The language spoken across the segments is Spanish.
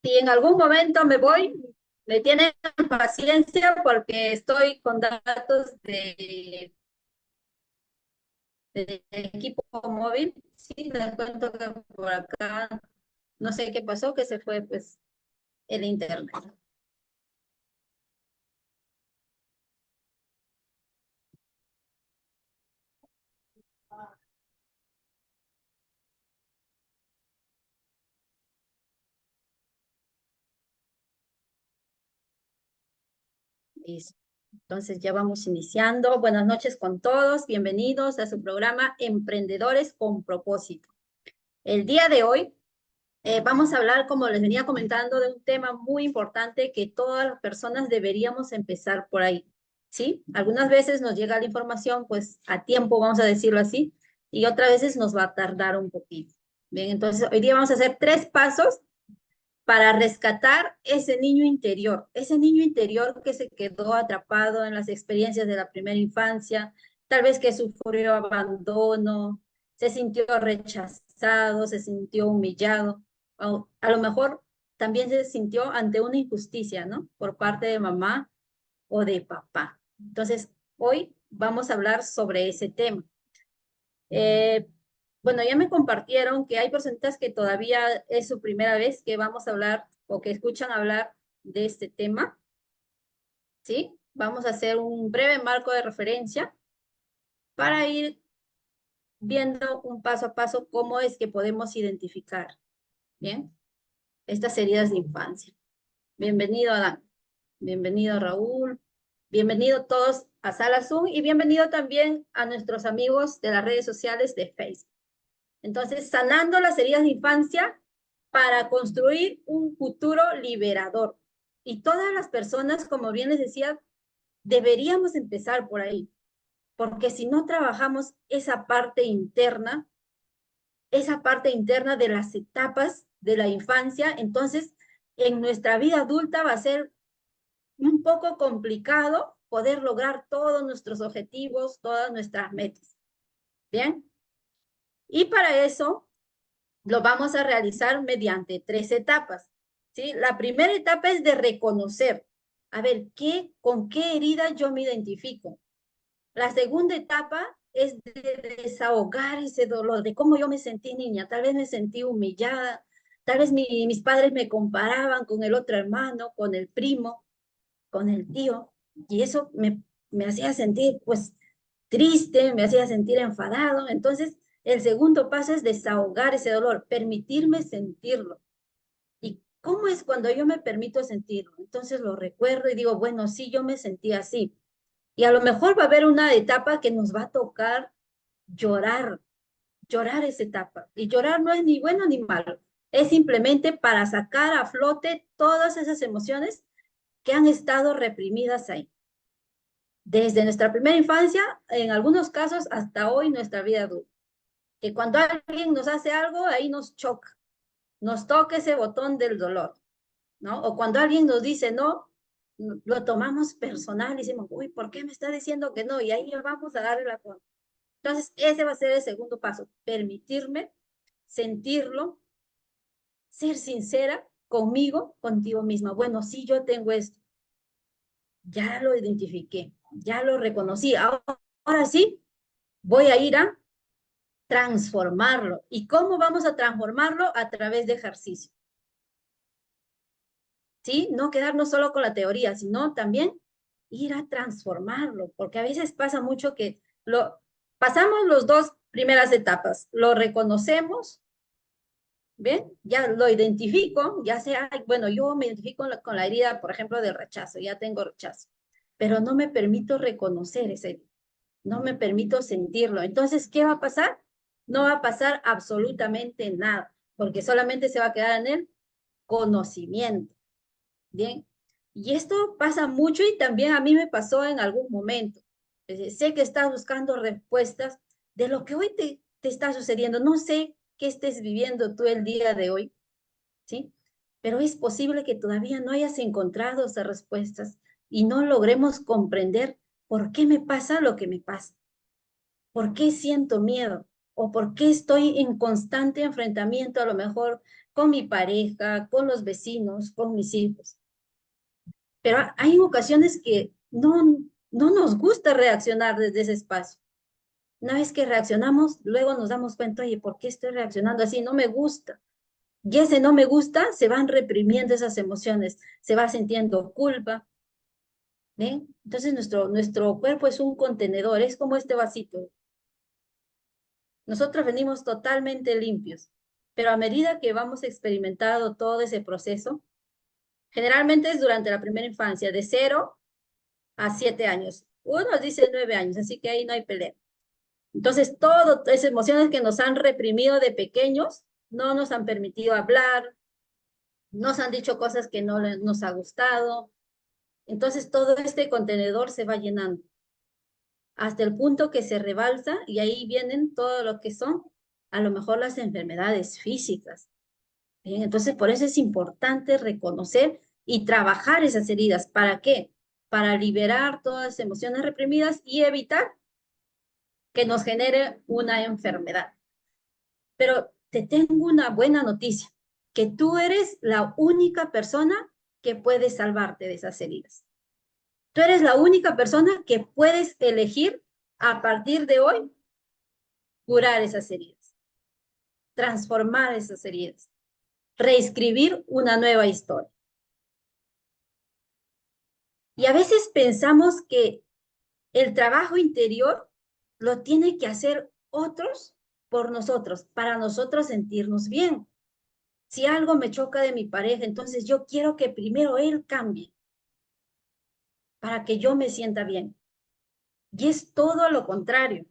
Si en algún momento me voy, me tienen paciencia porque estoy con datos de equipo móvil. Sí, les cuento que por acá no sé qué pasó, que se fue pues el internet. Listo. Entonces ya vamos iniciando. Buenas noches con todos. Bienvenidos a su programa Emprendedores con Propósito. El día de hoy vamos a hablar, como les venía comentando, de un tema muy importante que todas las personas deberíamos empezar por ahí, ¿sí? Algunas veces nos llega la información, pues a tiempo, vamos a decirlo así, y otras veces nos va a tardar un poquito. Bien, entonces hoy día vamos a hacer 3 pasos para rescatar ese niño interior que se quedó atrapado en las experiencias de la primera infancia, tal vez que sufrió abandono, se sintió rechazado, se sintió humillado, o a lo mejor también se sintió ante una injusticia, ¿no? Por parte de mamá o de papá. Entonces, hoy vamos a hablar sobre ese tema. Eh, bueno, ya me compartieron que hay personas que todavía es su primera vez que vamos a hablar o que escuchan hablar de este tema, ¿sí? Vamos a hacer un breve marco de referencia para ir viendo un paso a paso cómo es que podemos identificar, ¿bien? Estas heridas de infancia. Bienvenido, Adán. Bienvenido, Raúl. Bienvenido todos a Sala Zoom y bienvenido también a nuestros amigos de las redes sociales de Facebook. Entonces, sanando las heridas de infancia para construir un futuro liberador. Y todas las personas, como bien les decía, deberíamos empezar por ahí, porque si no trabajamos esa parte interna de las etapas de la infancia, entonces en nuestra vida adulta va a ser un poco complicado poder lograr todos nuestros objetivos, todas nuestras metas. Bien, y para eso lo vamos a realizar mediante 3 etapas. ¿Sí? La primera etapa es de reconocer, a ver, con qué herida yo me identifico. La segunda etapa es de desahogar ese dolor, de cómo yo me sentí niña. Tal vez me sentí humillada, tal vez mis padres me comparaban con el otro hermano, con el primo, con el tío, y eso me hacía sentir pues triste, me hacía sentir enfadado. Entonces, el segundo paso es desahogar ese dolor, permitirme sentirlo. ¿Y cómo es cuando yo me permito sentirlo? Entonces lo recuerdo y digo, bueno, sí, yo me sentí así. Y a lo mejor va a haber una etapa que nos va a tocar llorar, llorar esa etapa. Y llorar no es ni bueno ni malo, es simplemente para sacar a flote todas esas emociones que han estado reprimidas ahí. Desde nuestra primera infancia, en algunos casos hasta hoy nuestra vida adulta. Que cuando alguien nos hace algo, ahí nos choca, nos toca ese botón del dolor, ¿no? O cuando alguien nos dice no, lo tomamos personal y decimos, uy, ¿por qué me está diciendo que no? Y ahí vamos a darle la contra. Entonces, ese va a ser el segundo paso, permitirme sentirlo, ser sincera conmigo, contigo misma. Bueno, sí, yo tengo esto, ya lo identifiqué, ya lo reconocí. Ahora sí, voy a ir a transformarlo. ¿Y cómo vamos a transformarlo? A través de ejercicio. ¿Sí? No quedarnos solo con la teoría, sino también ir a transformarlo, porque a veces pasa mucho que pasamos los dos primeras etapas, lo reconocemos, ¿bien? Ya lo identifico, ya sea, bueno, yo me identifico con la herida, por ejemplo, del rechazo, ya tengo rechazo, pero no me permito reconocer ese, no me permito sentirlo. Entonces, ¿qué va a pasar? No va a pasar absolutamente nada, porque solamente se va a quedar en el conocimiento. Bien, y esto pasa mucho y también a mí me pasó en algún momento. Sé que estás buscando respuestas de lo que hoy te está sucediendo. No sé qué estés viviendo tú el día de hoy, ¿sí? Pero es posible que todavía no hayas encontrado esas respuestas y no logremos comprender por qué me pasa lo que me pasa, por qué siento miedo. ¿O por qué estoy en constante enfrentamiento a lo mejor con mi pareja, con los vecinos, con mis hijos? Pero hay ocasiones que no nos gusta reaccionar desde ese espacio. Una vez que reaccionamos, luego nos damos cuenta, oye, ¿por qué estoy reaccionando así? No me gusta. Y ese no me gusta, se van reprimiendo esas emociones, se va sintiendo culpa, ¿ven? Entonces nuestro cuerpo es un contenedor, es como este vasito. Nosotros venimos totalmente limpios, pero a medida que vamos experimentando todo ese proceso, generalmente es durante la primera infancia, de 0 a 7 años. Unos dicen 9 años, así que ahí no hay pelea. Entonces, todas esas emociones que nos han reprimido de pequeños, no nos han permitido hablar, nos han dicho cosas que no nos ha gustado. Entonces, todo este contenedor se va llenando hasta el punto que se rebalsa y ahí vienen todo lo que son, a lo mejor las enfermedades físicas. Bien, entonces, por eso es importante reconocer y trabajar esas heridas. ¿Para qué? Para liberar todas las emociones reprimidas y evitar que nos genere una enfermedad. Pero te tengo una buena noticia, que tú eres la única persona que puede salvarte de esas heridas. Tú eres la única persona que puedes elegir a partir de hoy curar esas heridas, transformar esas heridas, reescribir una nueva historia. Y a veces pensamos que el trabajo interior lo tiene que hacer otros por nosotros, para nosotros sentirnos bien. Si algo me choca de mi pareja, entonces yo quiero que primero él cambie para que yo me sienta bien. Y es todo lo contrario.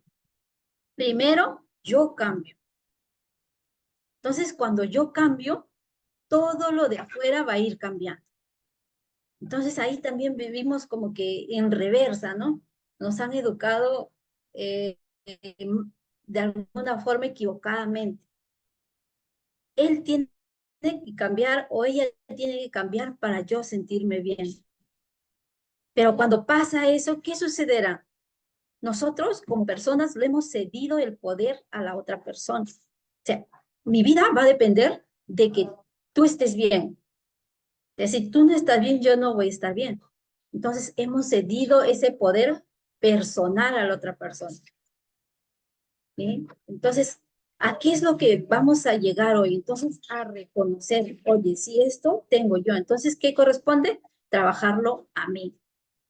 Primero yo cambio. Entonces cuando yo cambio, todo lo de afuera va a ir cambiando. Entonces ahí también vivimos como que en reversa, ¿no? Nos han educado eh, de alguna forma equivocadamente. Él tiene que cambiar o ella tiene que cambiar para yo sentirme bien. Pero cuando pasa eso, ¿qué sucederá? Nosotros como personas le hemos cedido el poder a la otra persona. O sea, mi vida va a depender de que tú estés bien. Si tú no estás bien, yo no voy a estar bien. Entonces hemos cedido ese poder personal a la otra persona. ¿Sí? Entonces, ¿a qué es lo que vamos a llegar hoy? Entonces, a reconocer, oye, si esto tengo yo, entonces, ¿qué corresponde? Trabajarlo a mí.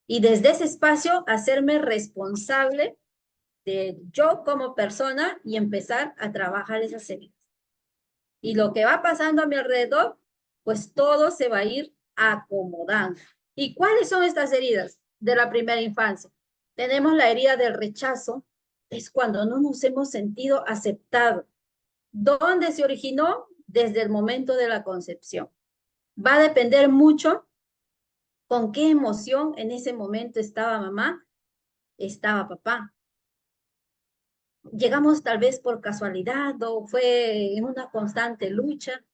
Y desde ese espacio, hacerme responsable de yo como persona y empezar a trabajar esas heridas. Y lo que va pasando a mi alrededor, pues todo se va a ir acomodando. ¿Y cuáles son estas heridas de la primera infancia? Tenemos la herida del rechazo, es cuando no nos hemos sentido aceptados. ¿Dónde se originó? Desde el momento de la concepción. Va a depender mucho con qué emoción en ese momento estaba mamá, estaba papá. Llegamos tal vez por casualidad o fue en una constante lucha.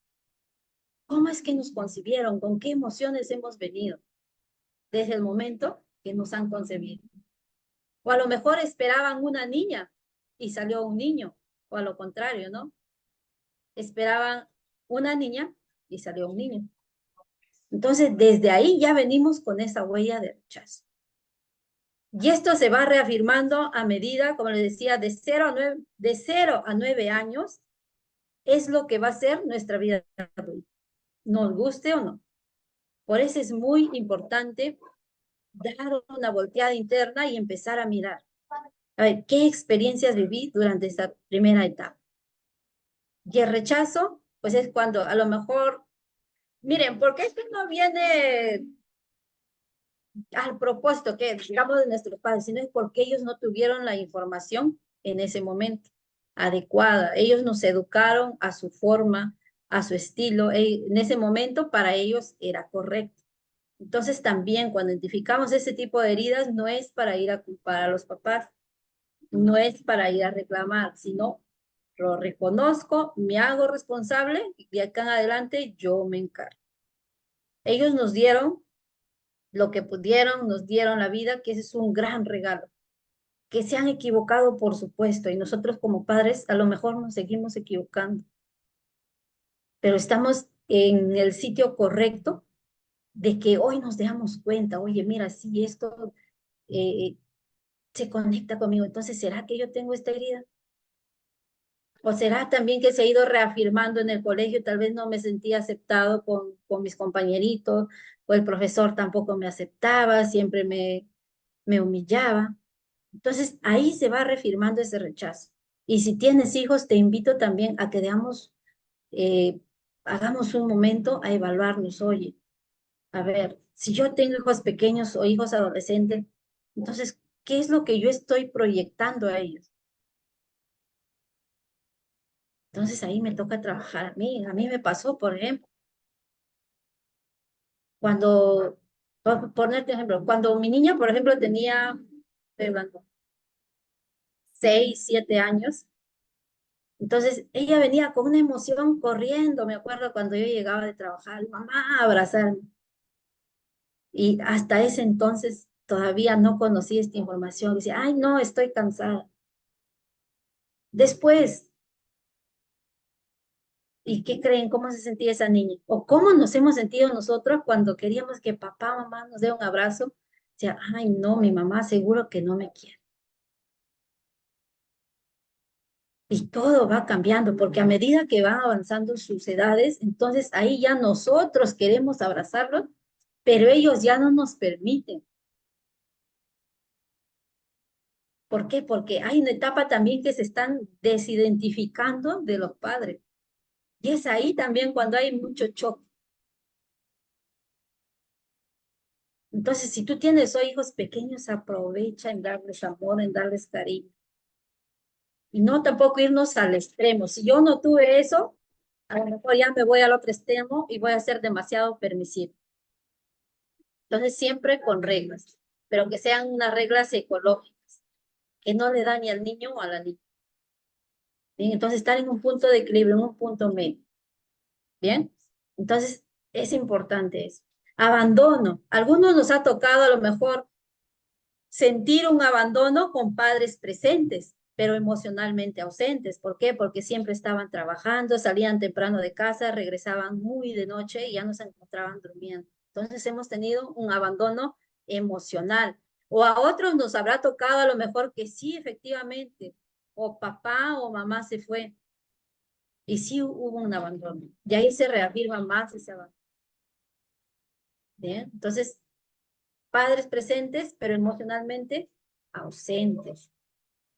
¿Cómo es que nos concibieron? ¿Con qué emociones hemos venido desde el momento que nos han concebido? O a lo mejor esperaban una niña y salió un niño, o a lo contrario, ¿no? Esperaban una niña y salió un niño. Entonces, desde ahí ya venimos con esa huella de rechazo. Y esto se va reafirmando a medida, como les decía, de 0 a 9 años, es lo que va a ser nuestra vida adulta, nos guste o no. Por eso es muy importante dar una volteada interna y empezar a mirar. A ver, ¿qué experiencias viví durante esta primera etapa? Y el rechazo, pues es cuando a lo mejor, miren, porque esto no viene al propósito que, digamos, de nuestros padres, sino es porque ellos no tuvieron la información en ese momento adecuada. Ellos nos educaron a su forma, a su estilo. En ese momento para ellos era correcto. Entonces también cuando identificamos ese tipo de heridas no es para ir a culpar a los papás, no es para ir a reclamar, sino lo reconozco, me hago responsable y de acá en adelante yo me encargo. Ellos nos dieron lo que pudieron, nos dieron la vida, que ese es un gran regalo. que se han equivocado, por supuesto, y nosotros como padres a lo mejor nos seguimos equivocando, pero estamos en el sitio correcto de que hoy nos damos cuenta, oye, mira, si esto eh, se conecta conmigo, entonces, ¿será que yo tengo esta herida? ¿O será también que se ha ido reafirmando en el colegio? Tal vez no me sentía aceptado con mis compañeritos, o el profesor tampoco me aceptaba, siempre me humillaba. Entonces, ahí se va reafirmando ese rechazo. Y si tienes hijos, te invito también a que eh, hagamos un momento a evaluarnos. Oye, a ver, si yo tengo hijos pequeños o hijos adolescentes, entonces, ¿qué es lo que yo estoy proyectando a ellos? Entonces ahí me toca trabajar a mí. A mí me pasó, por ejemplo, cuando, por ponerte ejemplo, cuando mi niña, por ejemplo, tenía, estoy hablando, 6, 7 años, entonces ella venía con una emoción corriendo, me acuerdo cuando yo llegaba de trabajar, mamá, a abrazarme. Y hasta ese entonces todavía no conocía esta información. Decía, ay, no, estoy cansada. Después, ¿y qué creen? ¿Cómo se sentía esa niña? ¿O cómo nos hemos sentido nosotros cuando queríamos que papá, mamá nos dé un abrazo? O sea, ay, no, mi mamá seguro que no me quiere. Y todo va cambiando, porque a medida que van avanzando sus edades, entonces ahí ya nosotros queremos abrazarlos, pero ellos ya no nos permiten. ¿Por qué? Porque hay una etapa también que se están desidentificando de los padres. Y es ahí también cuando hay mucho choque. Entonces, si tú tienes hoy hijos pequeños, aprovecha en darles amor, en darles cariño. Y no tampoco irnos al extremo. Si yo no tuve eso, a lo mejor ya me voy al otro extremo y voy a ser demasiado permisivo. Entonces, siempre con reglas, pero que sean unas reglas ecológicas, que no le dañe al niño o a la niña. Bien, entonces, estar en un punto de equilibrio, en un punto medio. Bien, entonces es importante eso. Abandono. Algunos nos ha tocado a lo mejor sentir un abandono con padres presentes, pero emocionalmente ausentes. ¿Por qué? Porque siempre estaban trabajando, salían temprano de casa, regresaban muy de noche y ya no se encontraban durmiendo. Entonces hemos tenido un abandono emocional. O a otros nos habrá tocado a lo mejor que sí, efectivamente, o papá o mamá se fue y sí hubo un abandono. Y ahí se reafirma más ese abandono. ¿Bien? Entonces, padres presentes, pero emocionalmente ausentes.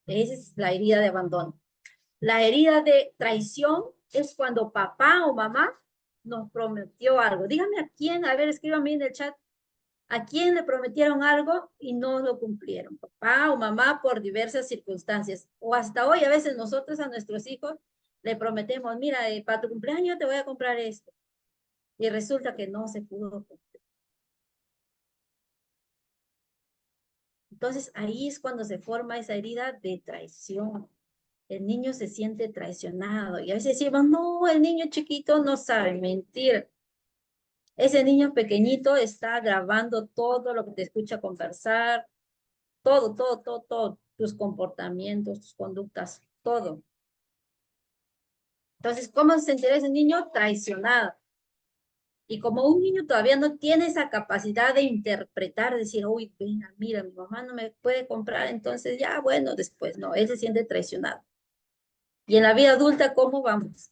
Esa es la herida de abandono. La herida de traición es cuando papá o mamá nos prometió algo. Dígame a quién, a ver, escríbame en el chat, a quién le prometieron algo y no lo cumplieron. Papá o mamá por diversas circunstancias. O hasta hoy, a veces nosotros a nuestros hijos le prometemos, mira, para tu cumpleaños te voy a comprar esto. Y resulta que no se pudo cumplir. Entonces ahí es cuando se forma esa herida de traición. El niño se siente traicionado y a veces decimos, no, el niño chiquito no sabe mentir. Ese niño pequeñito está grabando todo lo que te escucha conversar, todo, todo, todo, todo, tus comportamientos, tus conductas, todo. Entonces, ¿cómo se entera ese niño? Traicionado. Y como un niño todavía no tiene esa capacidad de interpretar, decir, uy, venga, mira, mi mamá no me puede comprar, entonces ya, bueno, después, no, él se siente traicionado. Y en la vida adulta, ¿cómo vamos?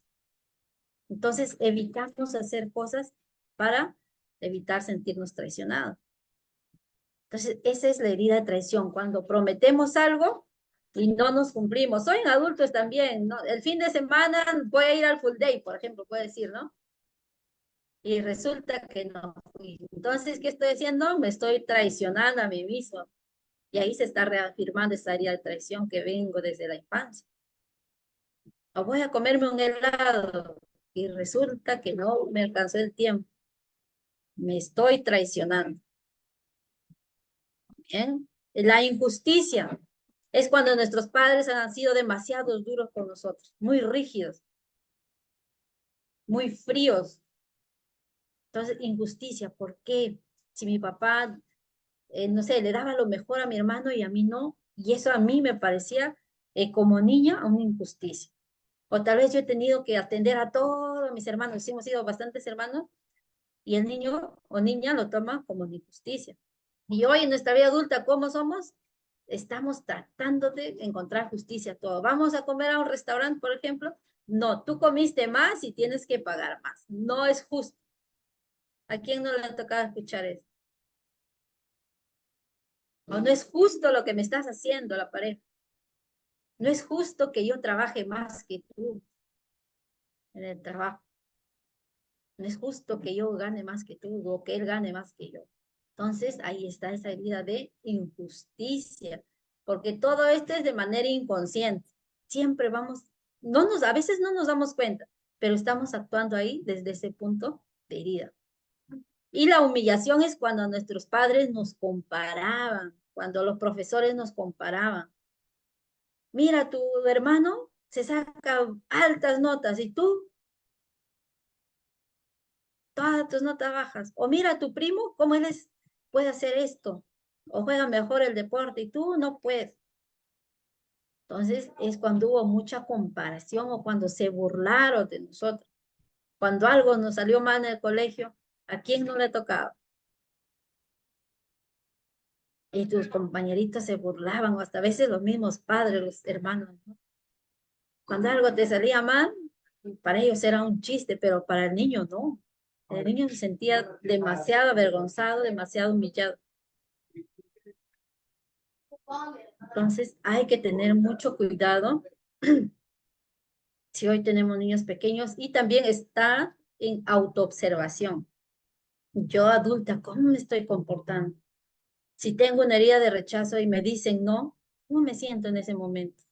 Entonces, evitamos hacer cosas para evitar sentirnos traicionados. Entonces, esa es la herida de traición, cuando prometemos algo y no nos cumplimos. Hoy en adultos también, ¿no? El fin de semana voy a ir al full day, por ejemplo, puede decir, ¿no? Y resulta que no fui. Entonces, ¿qué estoy haciendo? Me estoy traicionando a mí mismo. Y ahí se está reafirmando esa herida de traición que vengo desde la infancia. O voy a comerme un helado y resulta que no me alcanzó el tiempo. Me estoy traicionando. Bien. La injusticia es cuando nuestros padres han sido demasiado duros con nosotros, muy rígidos, muy fríos. Entonces, injusticia, ¿por qué? Si mi papá, no sé, le daba lo mejor a mi hermano y a mí no, Y eso a mí me parecía, como niña, una injusticia. O tal vez yo he tenido que atender a todos mis hermanos, sí, hemos sido bastantes hermanos, y el niño o niña lo toma como una injusticia. Y hoy en nuestra vida adulta, ¿cómo somos? Estamos tratando de encontrar justicia a todo. Vamos a comer a un restaurante, por ejemplo. No, tú comiste más y tienes que pagar más. No es justo. ¿A quién no le ha tocado escuchar eso? O no es justo lo que me estás haciendo, la pareja. No es justo que yo trabaje más que tú en el trabajo. No es justo que yo gane más que tú o que él gane más que yo. Entonces, ahí está esa herida de injusticia, porque todo esto es de manera inconsciente. Siempre vamos, a veces no nos damos cuenta, pero estamos actuando ahí desde ese punto de herida. Y la humillación es cuando nuestros padres nos comparaban, cuando los profesores nos comparaban. Mira, tu hermano se saca altas notas y tú todas tus notas bajas. O mira a tu primo, cómo puede hacer esto. O juega mejor el deporte y tú no puedes. Entonces es cuando hubo mucha comparación o cuando se burlaron de nosotros. Cuando algo nos salió mal en el colegio, ¿a quién no le tocaba? Y tus compañeritos se burlaban, o hasta a veces los mismos padres, los hermanos, ¿no? Cuando algo te salía mal, para ellos era un chiste, pero para el niño no. El niño se sentía demasiado avergonzado, demasiado humillado. Entonces hay que tener mucho cuidado si hoy tenemos niños pequeños y también estar en autoobservación. Yo adulta, ¿cómo me estoy comportando? Si tengo una herida de rechazo y me dicen no, ¿cómo me siento en ese momento?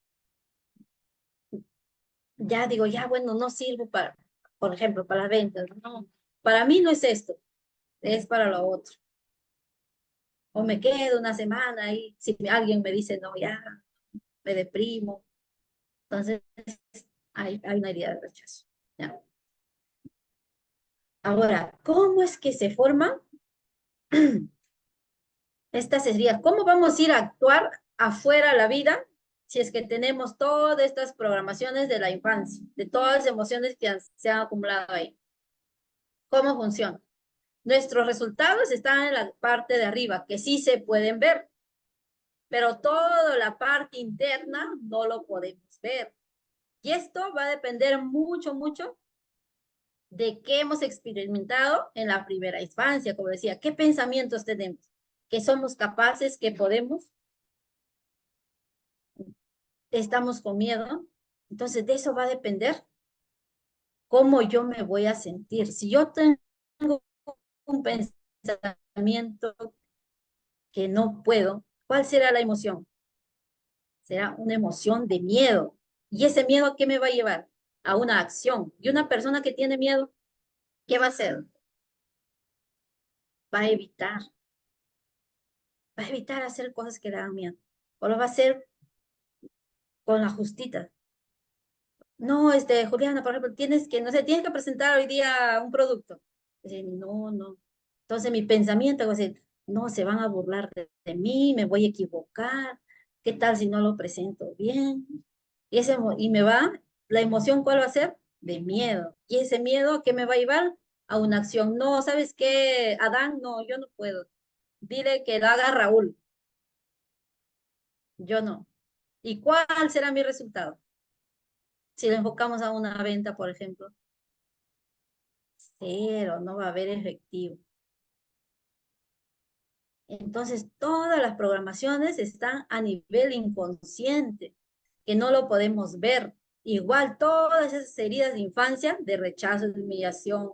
Ya digo, ya bueno, no sirvo para, por ejemplo, para las ventas. No, para mí no es esto, es para lo otro. O me quedo una semana y si alguien me dice no, ya me deprimo. Entonces hay una herida de rechazo. ¿Ya? Ahora, ¿cómo es que se forman estas heridas? ¿Cómo vamos a ir a actuar afuera a la vida si es que tenemos todas estas programaciones de la infancia, de todas las emociones que se han acumulado ahí? ¿Cómo funciona? Nuestros resultados están en la parte de arriba, que sí se pueden ver, pero toda la parte interna no lo podemos ver. Y esto va a depender mucho, mucho de qué hemos experimentado en la primera infancia, como decía, qué pensamientos tenemos, que somos capaces, que podemos, estamos con miedo. Entonces, de eso va a depender cómo yo me voy a sentir. Si yo tengo un pensamiento que no puedo, ¿cuál será la emoción? Será una emoción de miedo. ¿Y ese miedo a qué me va a llevar? A una acción. Y una persona que tiene miedo, ¿qué va a hacer? Va a evitar, va a evitar hacer cosas que le dan miedo. O lo va a hacer con la justita. No, Juliana, por ejemplo, no sé, tienes que presentar hoy día un producto. Dice, no, no. Entonces mi pensamiento va a decir, no, se van a burlar de mí, me voy a equivocar. ¿Qué tal si no lo presento bien? Y me va, la emoción, ¿cuál va a ser? De miedo. ¿Y ese miedo qué me va a llevar? A una acción. No, ¿sabes qué, Adán? No, yo no puedo. Dile que lo haga Raúl. Yo no. ¿Y cuál será mi resultado? Si lo enfocamos a una venta, por ejemplo, cero, no va a haber efectivo. Entonces, todas las programaciones están a nivel inconsciente, que no lo podemos ver. Igual todas esas heridas de infancia, de rechazo, de humillación,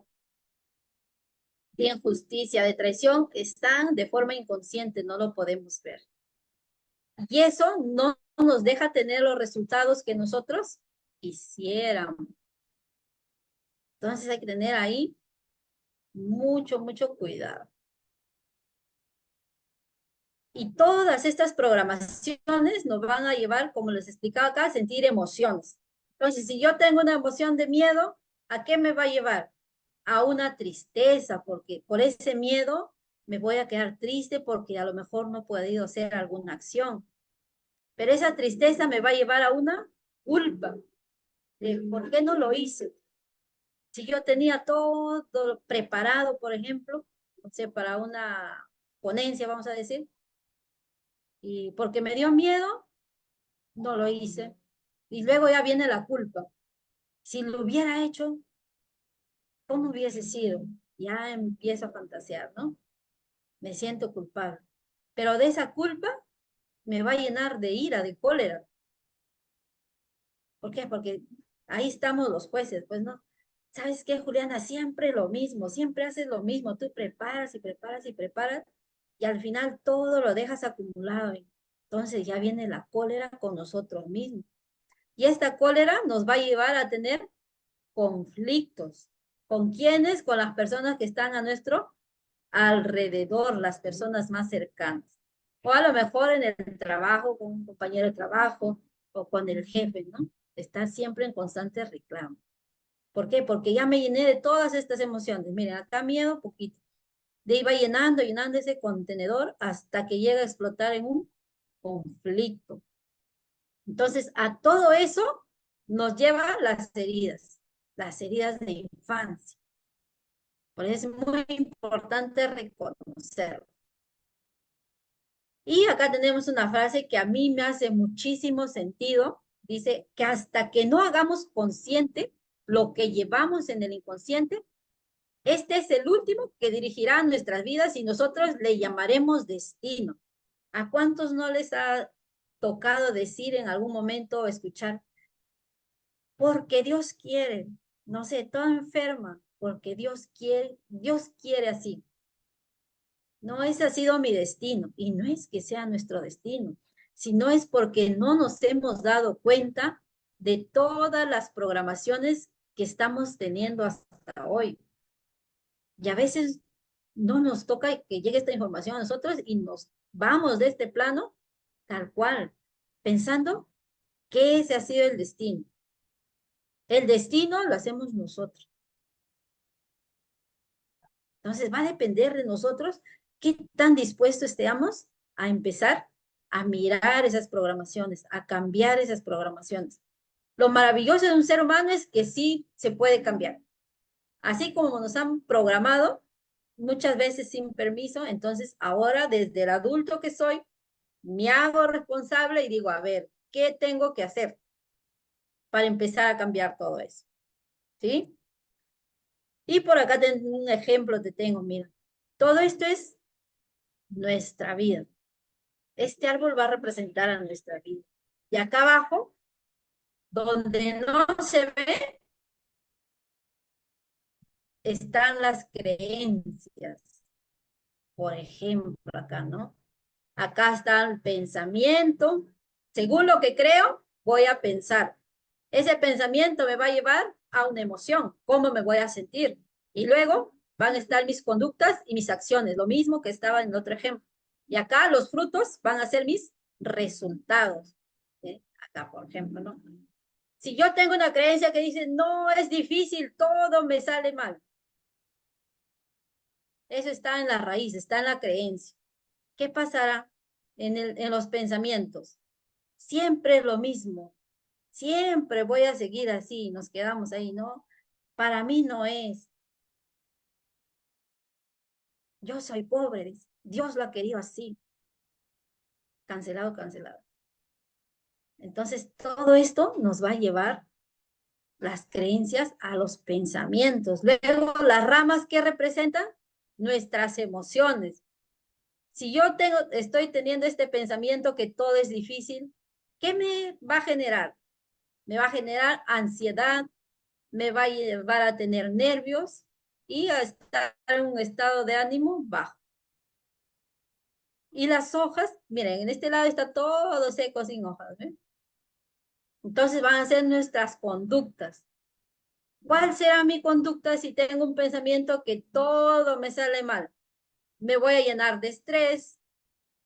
de injusticia, de traición, están de forma inconsciente, no lo podemos ver. Y eso no nos deja tener los resultados que nosotros quisiéramos. Entonces hay que tener ahí mucho, mucho cuidado. Y todas estas programaciones nos van a llevar, como les explicaba acá, a sentir emociones. Entonces, si yo tengo una emoción de miedo, ¿a qué me va a llevar? A una tristeza, porque por ese miedo me voy a quedar triste porque a lo mejor no he podido hacer alguna acción. Pero esa tristeza me va a llevar a una culpa de por qué no lo hice. Si yo tenía todo preparado, por ejemplo, no sé, para una ponencia, vamos a decir, y porque me dio miedo, no lo hice. Y luego ya viene la culpa. Si lo hubiera hecho, ¿cómo hubiese sido? Ya empiezo a fantasear, ¿no? Me siento culpable. Pero de esa culpa me va a llenar de ira, de cólera. ¿Por qué? Porque ahí estamos los jueces, pues no. ¿Sabes qué, Juliana? Siempre lo mismo, siempre haces lo mismo. Tú preparas y preparas y preparas y al final todo lo dejas acumulado. Entonces ya viene la cólera con nosotros mismos. Y esta cólera nos va a llevar a tener conflictos. ¿Con quiénes? Con las personas que están a nuestro alrededor, las personas más cercanas. O a lo mejor en el trabajo, con un compañero de trabajo o con el jefe, ¿no? Estar siempre en constante reclamo. ¿Por qué? Porque ya me llené de todas estas emociones. Miren, acá miedo, poquito. De ahí va llenando, llenando ese contenedor hasta que llega a explotar en un conflicto. Entonces, a todo eso nos lleva las heridas de infancia. Por eso es muy importante reconocerlo. Y acá tenemos una frase que a mí me hace muchísimo sentido. Dice que hasta que no hagamos consciente lo que llevamos en el inconsciente, este es el último que dirigirá nuestras vidas y nosotros le llamaremos destino. ¿A cuántos no les ha tocado decir en algún momento o escuchar? Porque Dios quiere, no sé, toda enferma, porque Dios quiere así. No, ese ha sido mi destino y no es que sea nuestro destino, sino es porque no nos hemos dado cuenta de todas las programaciones que estamos teniendo hasta hoy. Y a veces no nos toca que llegue esta información a nosotros y nos vamos de este plano tal cual, pensando que ese ha sido el destino. El destino lo hacemos nosotros. Entonces va a depender de nosotros qué tan dispuestos estemos a empezar a mirar esas programaciones, a cambiar esas programaciones. Lo maravilloso de un ser humano es que sí se puede cambiar. Así como nos han programado, muchas veces sin permiso, entonces ahora desde el adulto que soy, me hago responsable y digo, a ver, ¿qué tengo que hacer para empezar a cambiar todo eso? ¿Sí? Y por acá un ejemplo te tengo, mira. Todo esto es nuestra vida. Este árbol va a representar a nuestra vida. Y acá abajo, donde no se ve, están las creencias. Por ejemplo, acá, ¿no? Acá está el pensamiento. Según lo que creo, voy a pensar. Ese pensamiento me va a llevar a una emoción, cómo me voy a sentir. Y luego van a estar mis conductas y mis acciones, lo mismo que estaba en el otro ejemplo. Y acá los frutos van a ser mis resultados. ¿Sí? Acá, por ejemplo, ¿no? Si yo tengo una creencia que dice, no, es difícil, todo me sale mal. Eso está en la raíz, está en la creencia. ¿Qué pasará en los pensamientos? Siempre es lo mismo. Siempre voy a seguir así. Nos quedamos ahí, ¿no? Para mí no es. Yo soy pobre. Dios lo ha querido así. Cancelado, cancelado. Entonces, todo esto nos va a llevar las creencias a los pensamientos. Luego, las ramas que representan nuestras emociones. Si yo estoy teniendo este pensamiento que todo es difícil, ¿qué me va a generar? Me va a generar ansiedad, me va a llevar a tener nervios y a estar en un estado de ánimo bajo. Y las hojas, miren, en este lado está todo seco sin hojas, ¿ven? Entonces van a ser nuestras conductas. ¿Cuál será mi conducta si tengo un pensamiento que todo me sale mal? Me voy a llenar de estrés,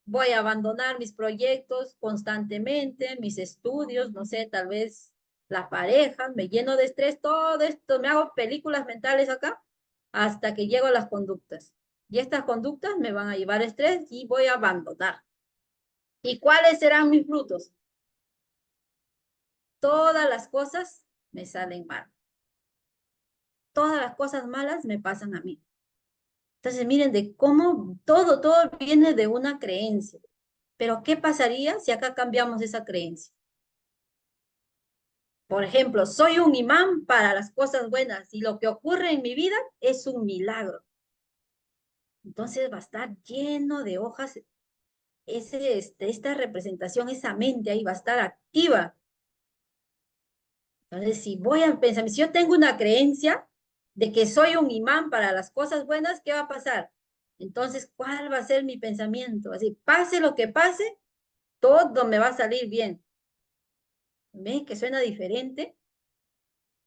voy a abandonar mis proyectos constantemente, mis estudios, no sé, tal vez la pareja, me lleno de estrés, todo esto, me hago películas mentales acá hasta que llego a las conductas. Y estas conductas me van a llevar estrés y voy a abandonar. ¿Y cuáles serán mis frutos? todas las cosas me salen mal. Todas las cosas malas me pasan a mí. Entonces, miren de cómo todo viene de una creencia. Pero, ¿qué pasaría si acá cambiamos esa creencia? Por ejemplo, soy un imán para las cosas buenas y lo que ocurre en mi vida es un milagro. Entonces va a estar lleno de hojas, esta representación, esa mente ahí va a estar activa. Entonces, si voy a pensar, si yo tengo una creencia de que soy un imán para las cosas buenas, ¿qué va a pasar? Entonces, ¿cuál va a ser mi pensamiento? Así, pase lo que pase, todo me va a salir bien. ¿Ven que suena diferente?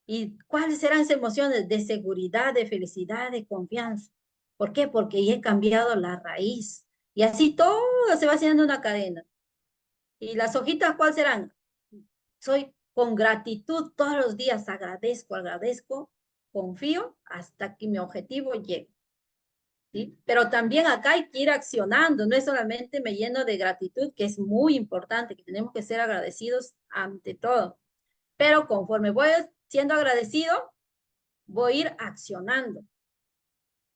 ¿Y cuáles serán esas emociones? De seguridad, de felicidad, de confianza. ¿Por qué? Porque ya he cambiado la raíz. Y así todo se va haciendo una cadena. ¿Y las hojitas cuáles serán? Soy con gratitud todos los días, agradezco, confío hasta que mi objetivo llegue. ¿Sí? Pero también acá hay que ir accionando, no es solamente me lleno de gratitud, que es muy importante, que tenemos que ser agradecidos ante todo. Pero conforme voy siendo agradecido, voy a ir accionando.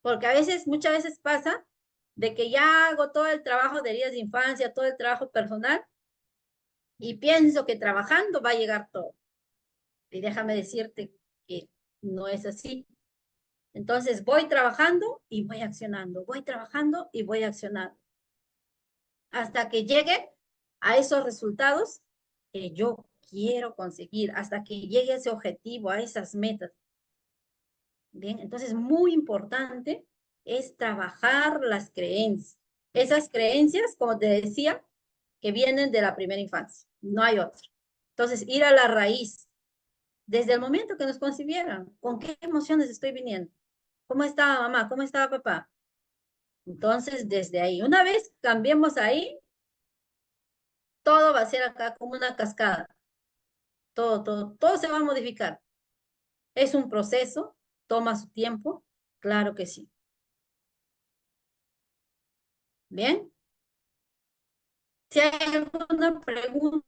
Porque a veces, muchas veces pasa de que ya hago todo el trabajo de heridas de infancia, todo el trabajo personal, y pienso que trabajando va a llegar todo. Y déjame decirte que no es así. Entonces voy trabajando y voy accionando, voy trabajando y voy accionando. Hasta que llegue a esos resultados que yo quiero conseguir, hasta que llegue a ese objetivo, a esas metas. Bien, entonces muy importante es trabajar las creencias. Esas creencias, como te decía, que vienen de la primera infancia, no hay otra. Entonces, ir a la raíz, desde el momento que nos concibieron, ¿con qué emociones estoy viniendo? ¿Cómo estaba mamá? ¿Cómo estaba papá? Entonces, desde ahí, una vez cambiemos ahí, todo va a ser acá como una cascada. Todo se va a modificar. Es un proceso, toma su tiempo, claro que sí. Bien, si hay alguna pregunta,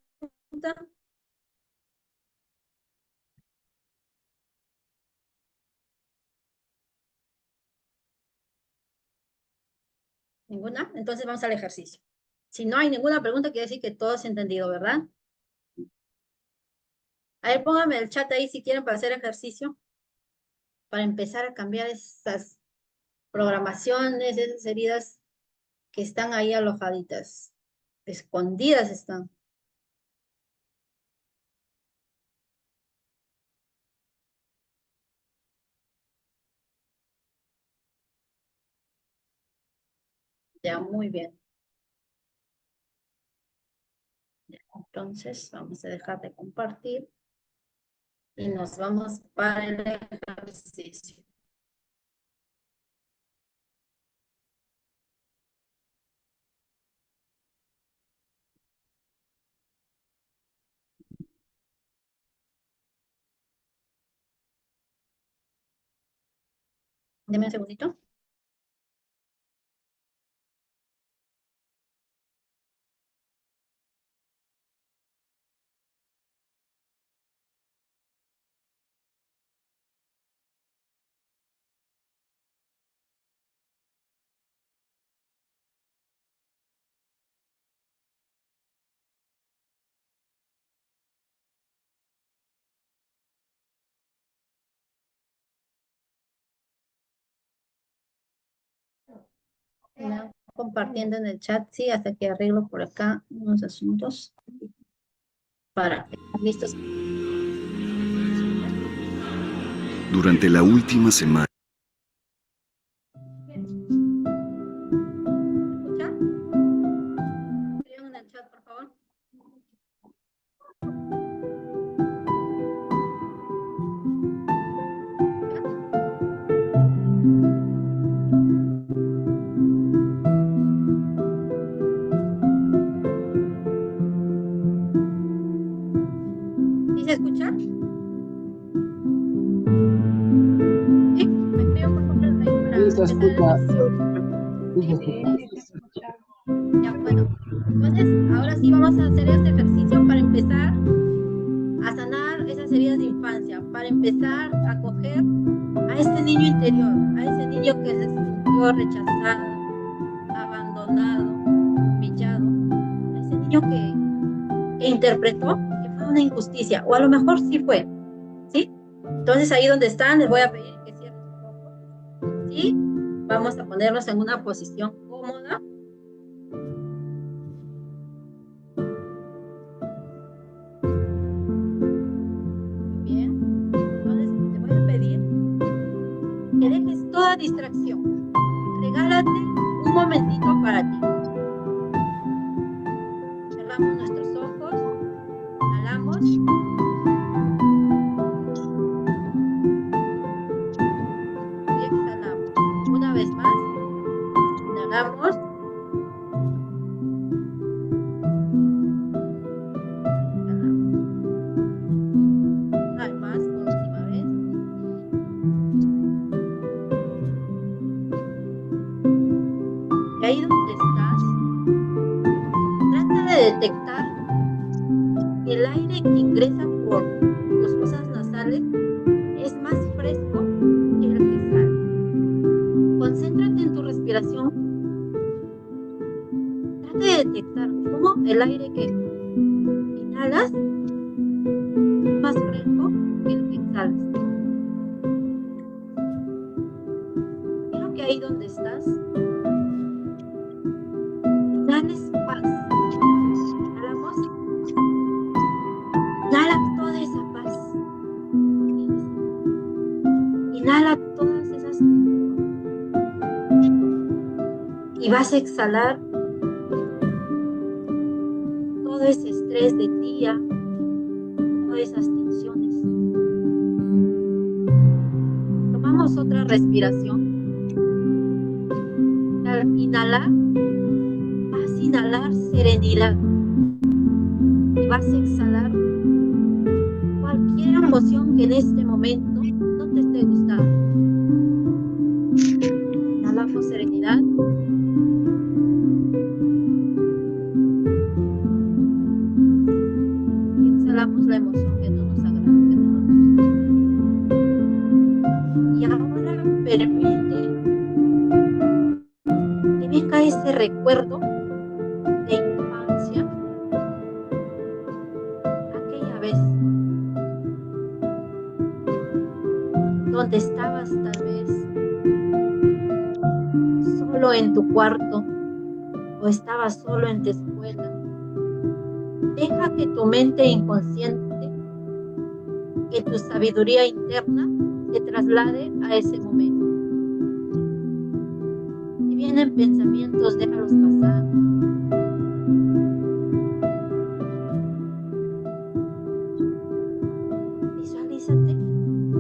ninguna, entonces vamos al ejercicio. Si no hay ninguna pregunta, quiere decir que todo es entendido, ¿verdad? A ver, póngame el chat ahí si quieren para hacer ejercicio, para empezar a cambiar esas programaciones, esas heridas que están ahí alojaditas, escondidas están. Ya, muy bien. Ya, entonces, vamos a dejar de compartir y nos vamos para el ejercicio. Deme un segundito. Ya, compartiendo en el chat, sí, hasta que arreglo por acá unos asuntos para que estén listos. Durante la última semana. ¿Escucha? Escriban en el chat, por favor. ¿Sí se escucha? ¿Sí? Me escriben, por favor, ahí para Sí, se empezar el escucha. ejercicio. Sí, se ¿Sí? escucha. Sí, sí se escucha. Ya, bueno. Entonces, ahora sí vamos a hacer este ejercicio para empezar a sanar esas heridas de infancia, para empezar a acoger a ese niño interior, a ese niño que se sintió rechazado, abandonado, humillado, a ese niño que interpretó que fue una injusticia, o a lo mejor sí fue, ¿sí? Entonces ahí donde están, les voy a pedir que cierren sus ojos, ¿sí? Vamos a ponernos en una posición cómoda. Que dejes toda distracción. Regálate un momentito para ti. Cerramos nuestros ojos, inhalamos. Y exhalamos. Una vez más, inhalamos. Exhalamos. Una vez más, por última vez. Y ahí donde estás, trata de detectar que el aire que ingresa por tus fosas nasales es más fresco que el que sale. Concéntrate en tu respiración. Trata de detectar cómo el aire que inhalas es más fresco que el que exhalas. Quiero que ahí donde estás, inhales paz. Inhalamos. Inhala toda esa paz. Inhala todas esas tensiones. Y vas a exhalar todo ese estrés del día, todas esas tensiones. Tomamos otra respiración. Al inhalar, vas a inhalar serenidad. Y vas a exhalar cualquier emoción que en este momento no te esté gustando. Inhalamos serenidad. Y exhalamos la emoción que no nos agrada, que no nos gusta. Y ahora permite que venga ese recuerdo de infancia, aquella vez donde estabas tal vez solo en tu cuarto o estabas solo en tu escuela. Deja que tu mente inconsciente, que tu sabiduría interna te traslade a ese momento. Si vienen pensamientos, déjalos pasar. Visualízate en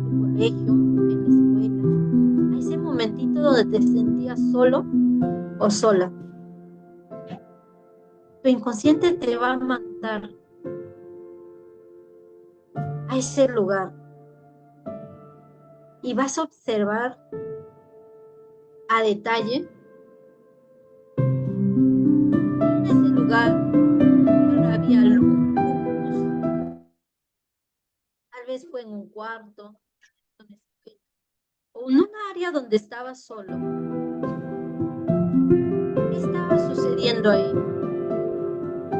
tu colegio, en la escuela, a ese momentito donde te sentías solo o sola. Tu inconsciente te va a mandar a ese lugar y vas a observar a detalle en ese lugar donde había luz, tal vez fue en un cuarto o en un área donde estabas solo. ¿Qué estaba sucediendo ahí?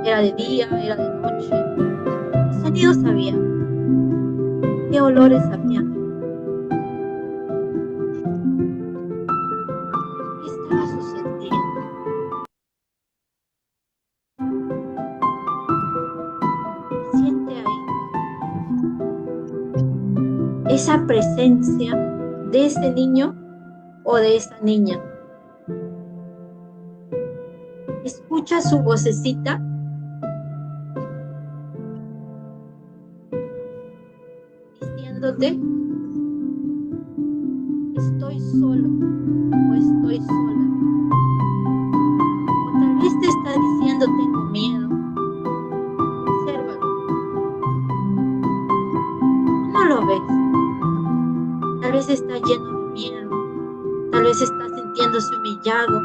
¿Era de día? ¿Era de noche? ¿Qué sonidos había? ¿Qué olores había? ¿Qué estaba sucediendo? Siente ahí esa presencia de ese niño o de esa niña. Escucha su vocecita diciéndote: estoy solo o estoy sola. O tal vez te está diciendo: tengo miedo. Obsérvalo. ¿Cómo lo ves? Tal vez está lleno de miedo. Tal vez está sintiéndose humillado,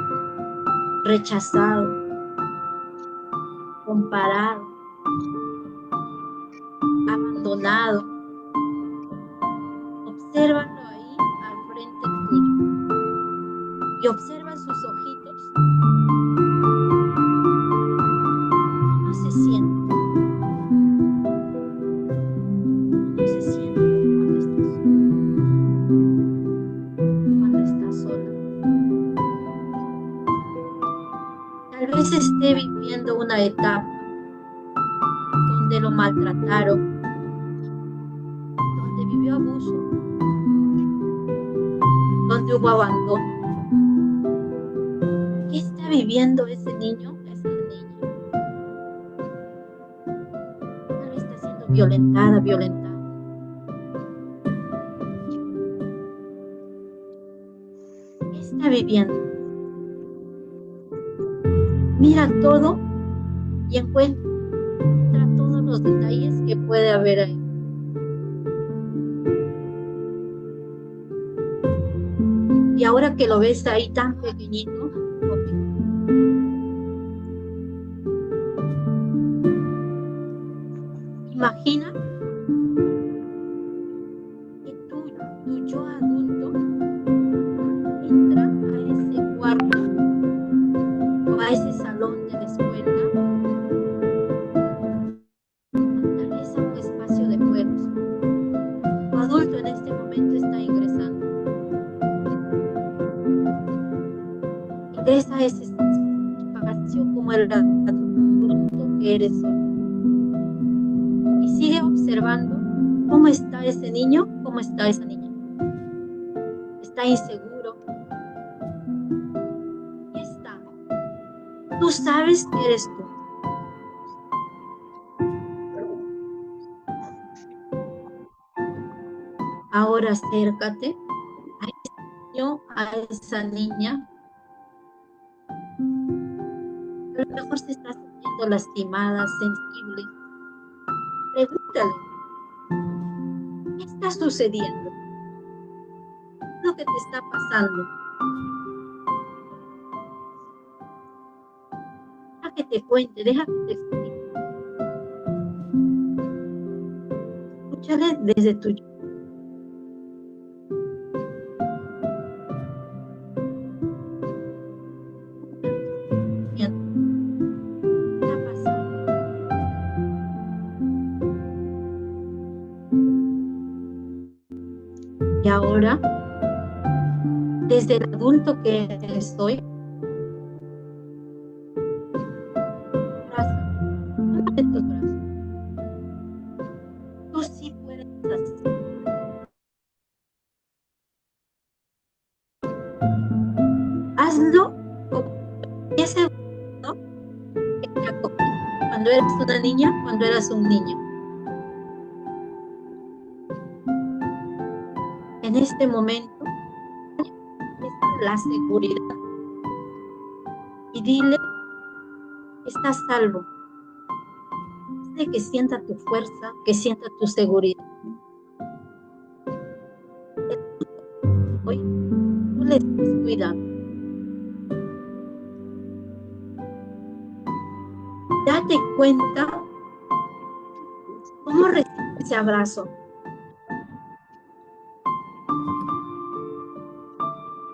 rechazado, comparado, abandonado. abandonado. Obsérvalo ahí al frente tuyo y observa sus ojitos. ¿Cómo se siente? ¿Cómo se siente cuando estás sola? Tal vez esté viviendo una etapa donde lo maltrataron, donde vivió abuso, donde hubo abandono. ¿Qué está viviendo ese niño, esa niña? Tal vez está siendo violentada. ¿Qué está viviendo? Mira todo y encuentra todos los detalles que puede haber ahí. Y ahora que lo ves ahí tan pequeñito, imagina que tu yo adulto entra a ese cuarto o a ese salón de la escuela, tal vez a un espacio de juegos. Tu adulto en este momento está ingresando. Ingresa a ese espacio como el adulto que eres hoy. Y sigue observando cómo está ese niño, cómo está esa niña. Está inseguro. ¿Qué está? Tú sabes que eres tú. Ahora acércate a ese niño, a esa niña. A lo mejor se está sintiendo lastimada, sensible. Pregúntale, ¿qué está sucediendo? ¿Qué es lo que te está pasando? Deja que te cuente, deja que te explique. Escúchale desde tu yo. ¿Qué está pasando? Y ahora, desde el adulto que estoy, tómate tus brazos. Tú sí puedes hacer. Hazlo como 10 segundos cuando eras una niña, cuando eras un niño. En este momento, la seguridad. Y dile, estás salvo. Dile que sienta tu fuerza, que sienta tu seguridad. Hoy tú le estás cuidando. Date cuenta cómo recibe ese abrazo.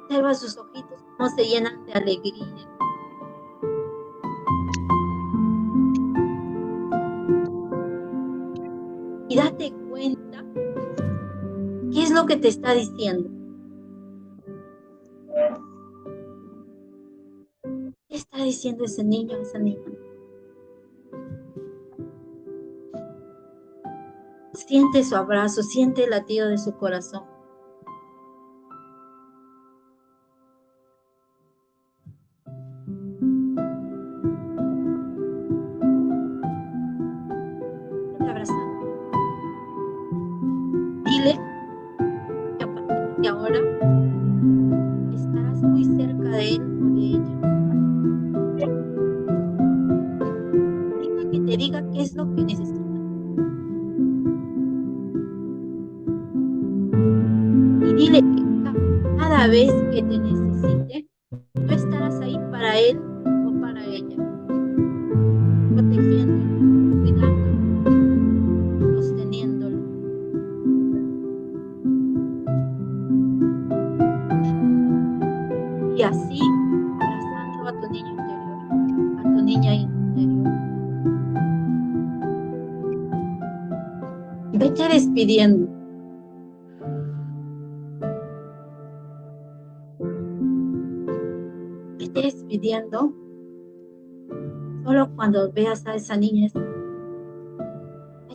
Observa sus ojitos, cómo se llenan de alegría. Y date cuenta qué es lo que te está diciendo. ¿Qué está diciendo ese niño, esa niña? Siente su abrazo, siente el latido de su corazón. Te abrazando. Dile que a partir de ahora estarás muy cerca de él o de ella. Dile que te diga qué es lo que necesita. Y dile que cada vez que te necesite, tú estarás ahí para él o para ella, protegiéndolo, cuidándolo, sosteniéndolo. así, abrazando a tu niño interior, a tu niña interior. Vete despidiendo. Vete despidiendo. Solo cuando veas a esa niña está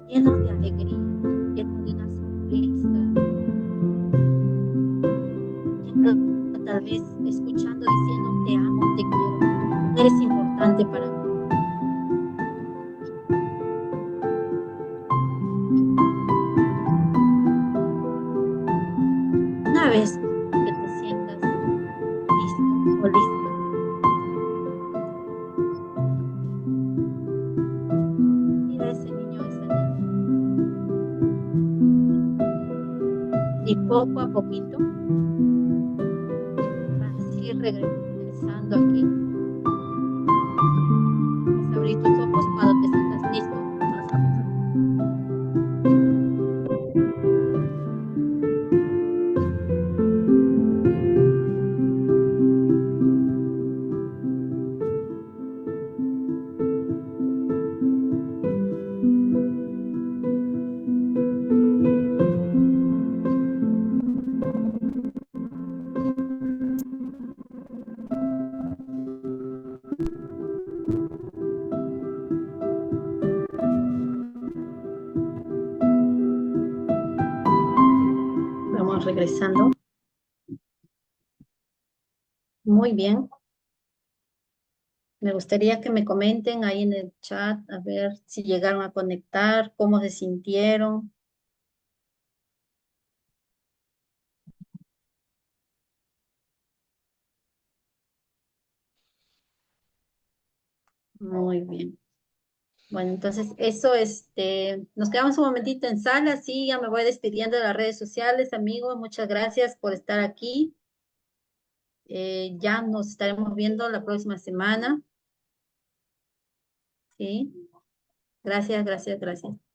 lleno de alegría, lleno de una sonrisa, lleno, tal vez escuchando, diciendo, te amo, te quiero, eres importante para mí. Una vez que te sientas listo o lista, mira a ese niño o esa niña y poco a poquito vas a ir regresando aquí. Vas a abrir tus ojos cuando te sientas listo. Vas a abrir. Vamos regresando. Muy bien. Me gustaría que me comenten ahí en el chat, a ver si llegaron a conectar, cómo se sintieron. Muy bien. Bueno, entonces eso, nos quedamos un momentito en sala, sí, ya me voy despidiendo de las redes sociales, amigos, muchas gracias por estar aquí. Ya nos estaremos viendo la próxima semana, ¿sí? Gracias, gracias, gracias.